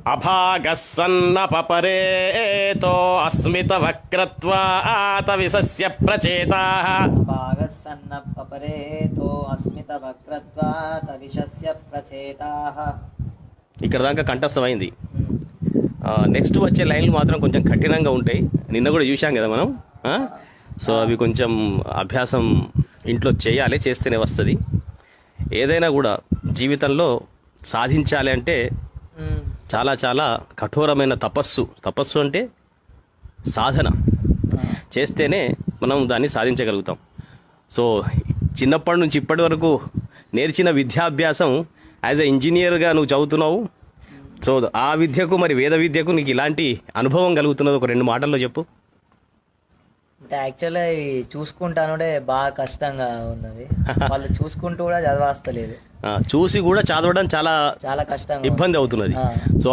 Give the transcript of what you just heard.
అభాగస్సన్న పపరేతో అస్మిత వక్రత్వాత విశస్య ప్రచేతాః. భాగస్సన్న పపరేతో అస్మిత వక్రత్వాత విశస్య ప్రచేతాః. ఇక్కడ దాకా కంఠస్థమైంది. నెక్స్ట్ వచ్చే లైన్లు మాత్రం కొంచెం కఠినంగా ఉంటాయి. నిన్న కూడా చూశాం కదా మనం. సో అవి కొంచెం అభ్యాసం ఇంట్లో చేయాలి, చేస్తేనే వస్తుంది. ఏదైనా కూడా జీవితంలో సాధించాలి అంటే చాలా చాలా కఠోరమైన తపస్సు అంటే సాధన చేస్తేనే మనం దాన్ని సాధించగలుగుతాం. సో చిన్నప్పటి నుంచి ఇప్పటి వరకు నేర్చిన విద్యాభ్యాసం యాజ్ ఎ ఇంజనీర్గా నువ్వు చదువుతున్నావు. సో ఆ విద్యకు మరి వేద విద్యకు నీకు ఇలాంటి అనుభవం కలుగుతున్నది ఒక 2 మాటల్లో చెప్పు. అంటే యాక్చువల్గా ఇవి చూసుకుంటానుడే బాగా కష్టంగా ఉన్నది. వాళ్ళు చూసుకుంటూ కూడా చదవస్తలేదు. చూసి కూడా చదవడం చాలా చాలా కష్టంగా ఇబ్బంది అవుతున్నది. సో